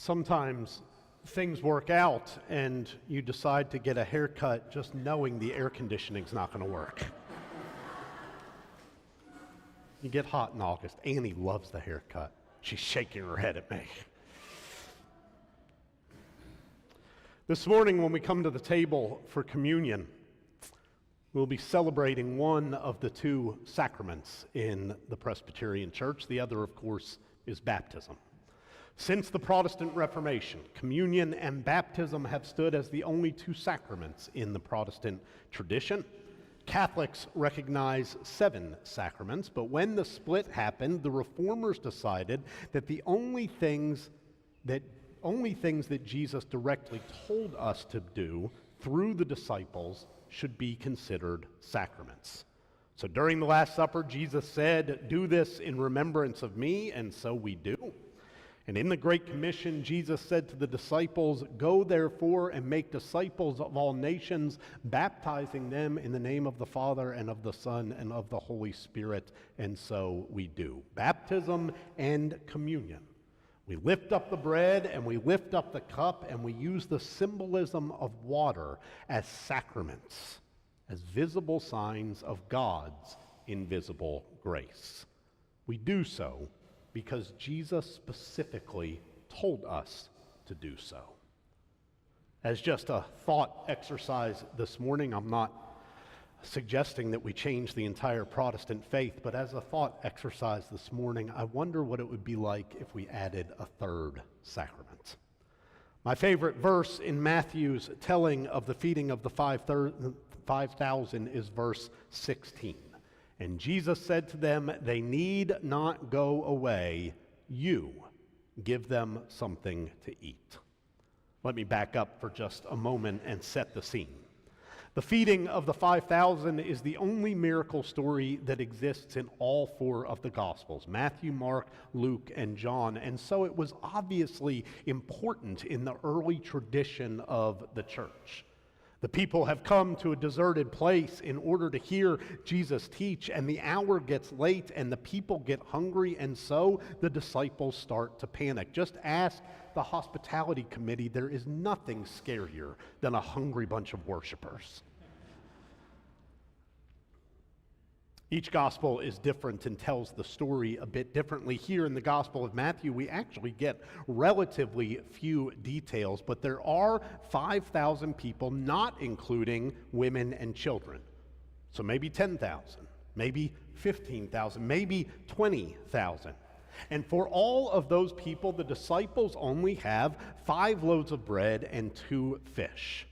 Sometimes things work out and you decide to get a haircut just knowing the air conditioning's not going to work. You get hot in August. Annie loves the haircut. She's shaking her head at me. This morning when we come to the table for communion, we'll be celebrating one of the two sacraments in the Presbyterian Church. The other, of course, is baptism. Since the Protestant Reformation, communion and baptism have stood as the only two sacraments in the Protestant tradition. Catholics recognize 7 sacraments, but when the split happened, the Reformers decided that the only things that Jesus directly told us to do through the disciples should be considered sacraments. So during the Last Supper, Jesus said, "Do this in remembrance of me," and so we do. And in the Great Commission, Jesus said to the disciples, "Go therefore and make disciples of all nations, baptizing them in the name of the Father and of the Son and of the Holy Spirit," and so we do. Baptism and communion. We lift up the bread and we lift up the cup and we use the symbolism of water as sacraments, as visible signs of God's invisible grace. We do so because Jesus specifically told us to do so. As just a thought exercise this morning, I'm not suggesting that we change the entire Protestant faith, but as a thought exercise this morning, I wonder what it would be like if we added a third sacrament. My favorite verse in Matthew's telling of the feeding of the 5,000 is verse 16. And Jesus said to them, "They need not go away. You give them something to eat." Let me back up for just a moment and set the scene. The feeding of the 5,000 is the only miracle story that exists in all 4 of the Gospels, Matthew, Mark, Luke, and John. And so it was obviously important in the early tradition of the church. The people have come to a deserted place in order to hear Jesus teach, and the hour gets late and the people get hungry, and so the disciples start to panic. Just ask the hospitality committee. There is nothing scarier than a hungry bunch of worshipers. Each gospel is different and tells the story a bit differently. Here in the Gospel of Matthew, we actually get relatively few details, but there are 5,000 people, not including women and children. So maybe 10,000, maybe 15,000, maybe 20,000. And for all of those people, the disciples only have 5 loaves of bread and 2 fish.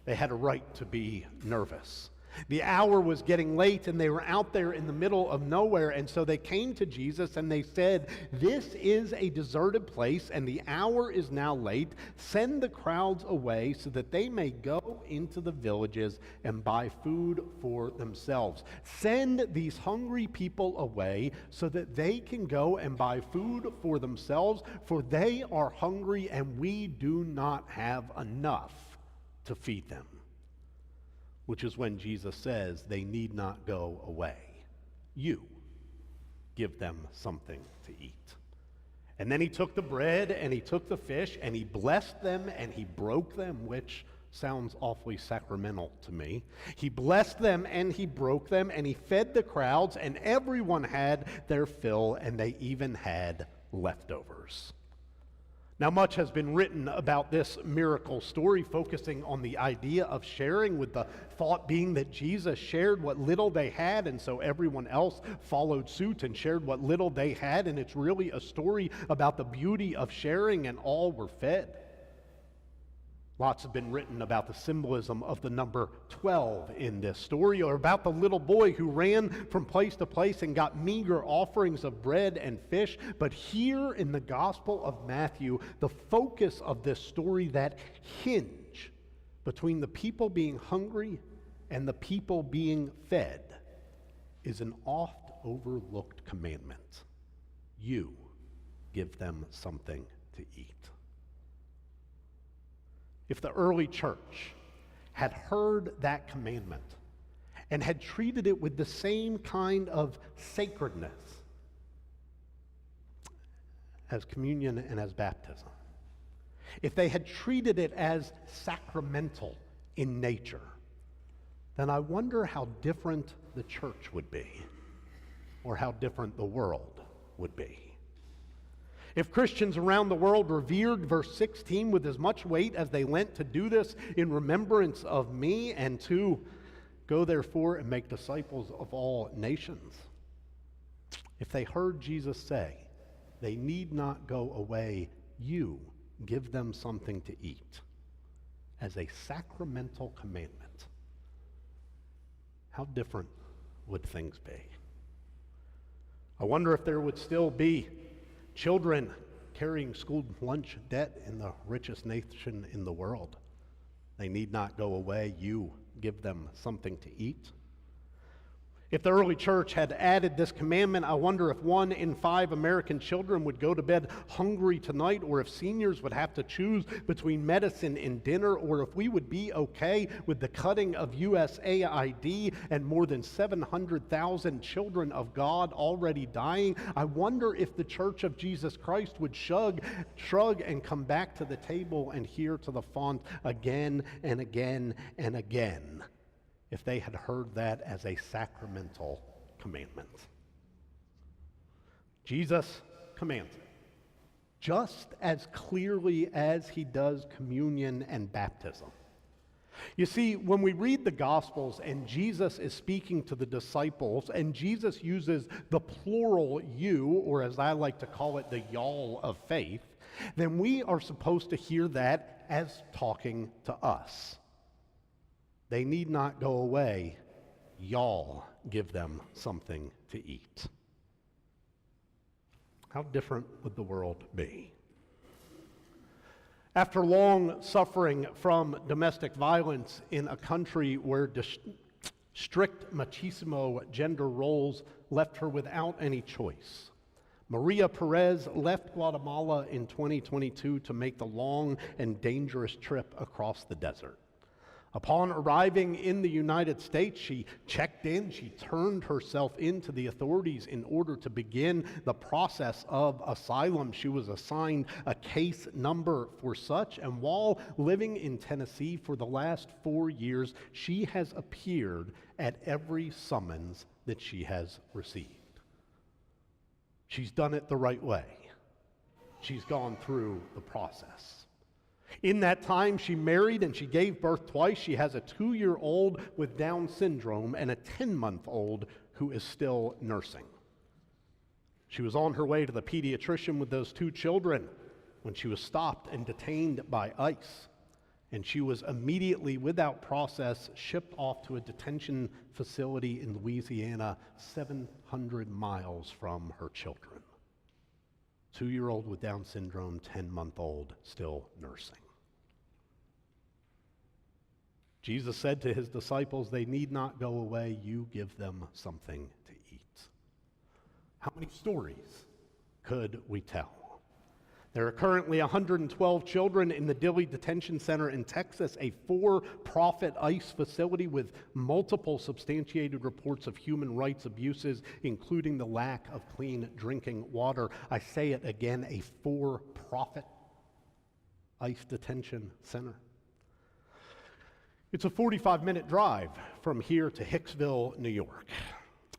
They had a right to be nervous. The hour was getting late and they were out there in the middle of nowhere, and so they came to Jesus and they said, "This is a deserted place and the hour is now late. Send the crowds away so that they may go into the villages and buy food for themselves. Send these hungry people away so that they can go and buy food for themselves, for they are hungry and we do not have enough to feed them." Which is when Jesus says they need not go away. You give them something to eat. And then he took the bread and he took the fish and he blessed them and he broke them, which sounds awfully sacramental to me. He blessed them and he broke them and he fed the crowds, and everyone had their fill and they even had leftovers. Now, much has been written about this miracle story, focusing on the idea of sharing, with the thought being that Jesus shared what little they had, and so everyone else followed suit and shared what little they had, and it's really a story about the beauty of sharing, and all were fed. Lots have been written about the symbolism of the number 12 in this story, or about the little boy who ran from place to place and got meager offerings of bread and fish. But here in the Gospel of Matthew, the focus of this story, that hinge between the people being hungry and the people being fed, is an oft overlooked commandment. You give them something to eat. If the early church had heard that commandment and had treated it with the same kind of sacredness as communion and as baptism, if they had treated it as sacramental in nature, then I wonder how different the church would be, or how different the world would be. If Christians around the world revered verse 16 with as much weight as they lent to do this in remembrance of me, and to go therefore and make disciples of all nations, if they heard Jesus say, they need not go away, you give them something to eat, as a sacramental commandment, how different would things be? I wonder if there would still be children carrying school lunch debt in the richest nation in the world. They need not go away, you give them something to eat. If the early church had added this commandment, I wonder if 1 in 5 American children would go to bed hungry tonight, or if seniors would have to choose between medicine and dinner, or if we would be okay with the cutting of USAID and more than 700,000 children of God already dying. I wonder if the Church of Jesus Christ would shrug and come back to the table and hear to the font again and again and again, if they had heard that as a sacramental commandment. Jesus commands it, just as clearly as he does communion and baptism. You see, when we read the Gospels and Jesus is speaking to the disciples, and Jesus uses the plural you, or as I like to call it, the y'all of faith, then we are supposed to hear that as talking to us. They need not go away. Y'all give them something to eat. How different would the world be? After long suffering from domestic violence in a country where strict machismo gender roles left her without any choice, Maria Perez left Guatemala in 2022 to make the long and dangerous trip across the desert. Upon arriving in the United States, she checked in, she turned herself into the authorities in order to begin the process of asylum. She was assigned a case number for such, and while living in Tennessee for the last 4 years, she has appeared at every summons that she has received. She's done it the right way. She's gone through the process. In that time, she married and she gave birth twice. She has a 2-year-old with Down syndrome and a 10-month-old who is still nursing. She was on her way to the pediatrician with those 2 children when she was stopped and detained by ICE. And she was immediately, without process, shipped off to a detention facility in Louisiana, 700 miles from her children. 2-year-old with Down syndrome, 10-month-old still nursing. Jesus said to his disciples, they need not go away, you give them something to eat. How many stories could we tell? There are currently 112 children in the Dilley Detention Center in Texas, a for-profit ICE facility with multiple substantiated reports of human rights abuses, including the lack of clean drinking water. I say it again, a for-profit ICE detention center. It's a 45-minute drive from here to Hicksville, New York,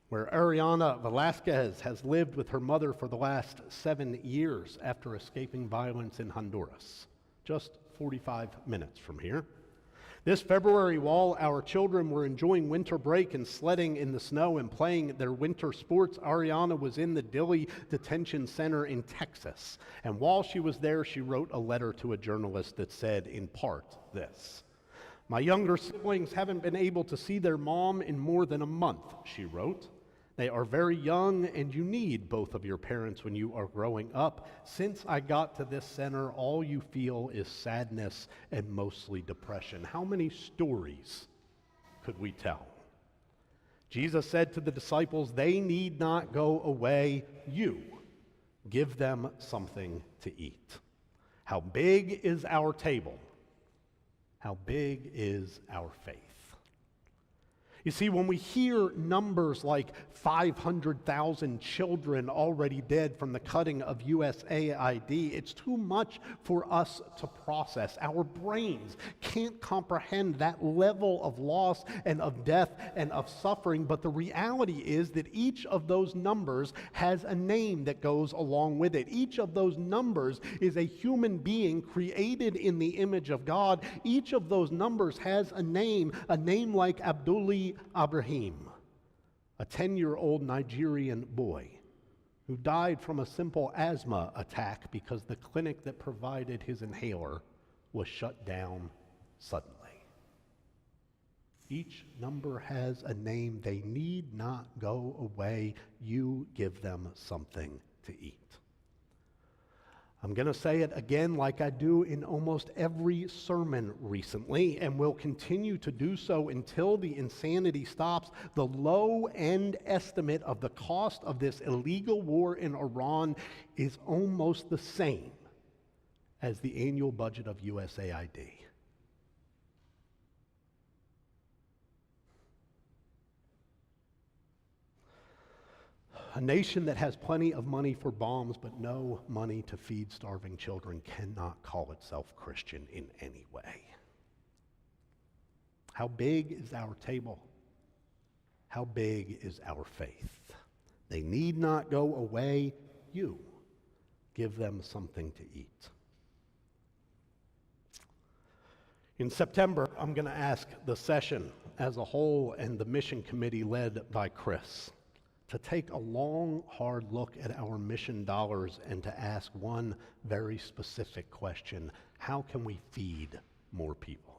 where Ariana Velasquez has lived with her mother for the last 7 years after escaping violence in Honduras. Just 45 minutes from here. This February, while our children were enjoying winter break and sledding in the snow and playing their winter sports, Ariana was in the Dilley Detention Center in Texas. And while she was there, she wrote a letter to a journalist that said, in part, this: "My younger siblings haven't been able to see their mom in more than a month," she wrote. "They are very young, and you need both of your parents when you are growing up. Since I got to this center, all you feel is sadness and mostly depression." How many stories could we tell? Jesus said to the disciples, they need not go away, you give them something to eat. How big is our table? How big is our faith? You see, when we hear numbers like 500,000 children already dead from the cutting of USAID, it's too much for us to process. Our brains can't comprehend that level of loss and of death and of suffering, but the reality is that each of those numbers has a name that goes along with it. Each of those numbers is a human being created in the image of God. Each of those numbers has a name like Abdullah Ibrahim, a 10-year-old Nigerian boy who died from a simple asthma attack because the clinic that provided his inhaler was shut down suddenly. Each number has a name. They need not go away. You give them something to eat. I'm going to say it again like I do in almost every sermon recently, and will continue to do so until the insanity stops. The low-end estimate of the cost of this illegal war in Iran is almost the same as the annual budget of USAID. A nation that has plenty of money for bombs but no money to feed starving children cannot call itself Christian in any way. How big is our table? How big is our faith? They need not go away. You give them something to eat. In September, I'm going to ask the session as a whole and the mission committee led by Chris to take a long, hard look at our mission dollars and to ask one very specific question: how can we feed more people?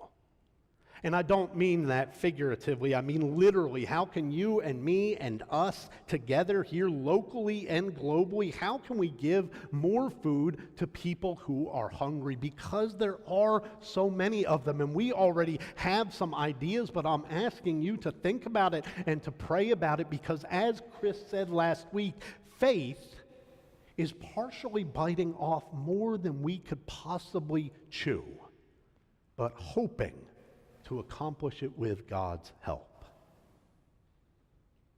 And I don't mean that figuratively, I mean literally. How can you and me and us together here locally and globally, how can we give more food to people who are hungry? Because there are so many of them, and we already have some ideas, but I'm asking you to think about it and to pray about it, because as Chris said last week, faith is partially biting off more than we could possibly chew, but hoping to accomplish it with God's help.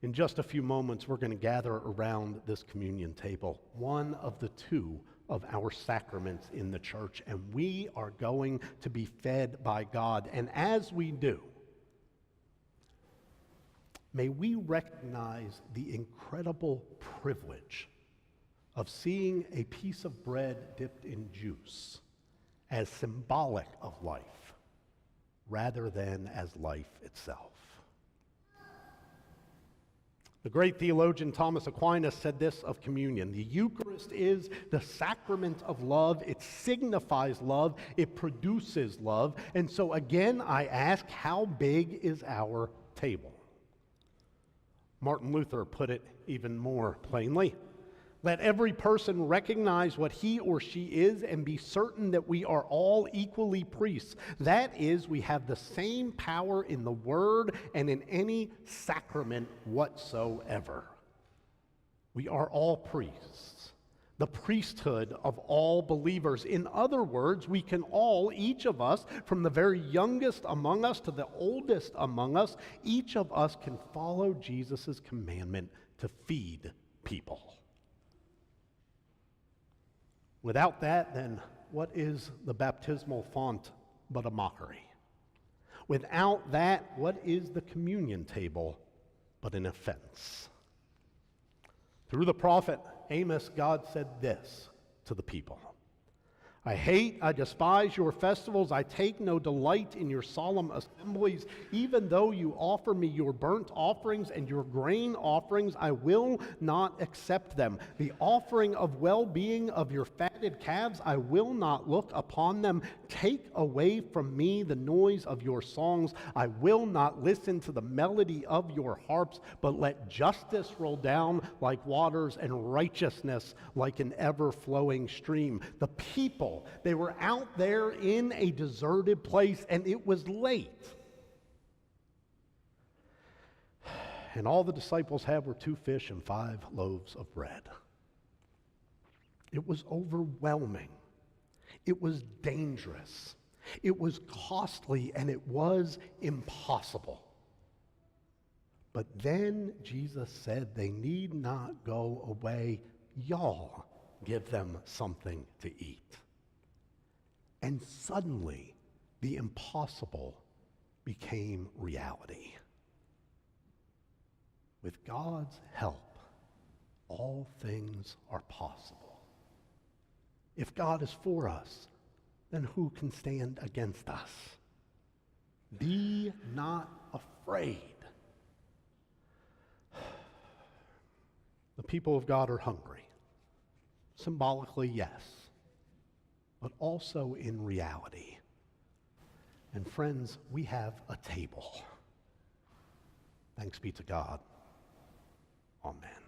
In just a few moments, we're going to gather around this communion table, one of the two of our sacraments in the church, and we are going to be fed by God. And as we do, may we recognize the incredible privilege of seeing a piece of bread dipped in juice as symbolic of life, rather than as life itself. The great theologian Thomas Aquinas said this of communion: the Eucharist is the sacrament of love. It signifies love. It produces love. And so again, I ask, how big is our table? Martin Luther put it even more plainly: let every person recognize what he or she is and be certain that we are all equally priests. That is, we have the same power in the word and in any sacrament whatsoever. We are all priests, the priesthood of all believers. In other words, we can all, each of us, from the very youngest among us to the oldest among us, each of us can follow Jesus' commandment to feed people. Without that, then, what is the baptismal font but a mockery? Without that, what is the communion table but an offense? Through the prophet Amos, God said this to the people: I despise your festivals. I take no delight in your solemn assemblies. Even though you offer me your burnt offerings and your grain offerings, I will not accept them. The offering of well-being of your fatted calves, I will not look upon them. Take away from me the noise of your songs. I will not listen to the melody of your harps, but let justice roll down like waters and righteousness like an ever-flowing stream. The people, they were out there in a deserted place, and it was late. And all the disciples had were 2 fish and 5 loaves of bread. It was overwhelming. It was dangerous. It was costly, and it was impossible. But then Jesus said they need not go away. Y'all give them something to eat. And suddenly, the impossible became reality. With God's help, all things are possible. If God is for us, then who can stand against us? Be not afraid. The people of God are hungry. Symbolically, yes, but also in reality. And friends, we have a table. Thanks be to God. Amen.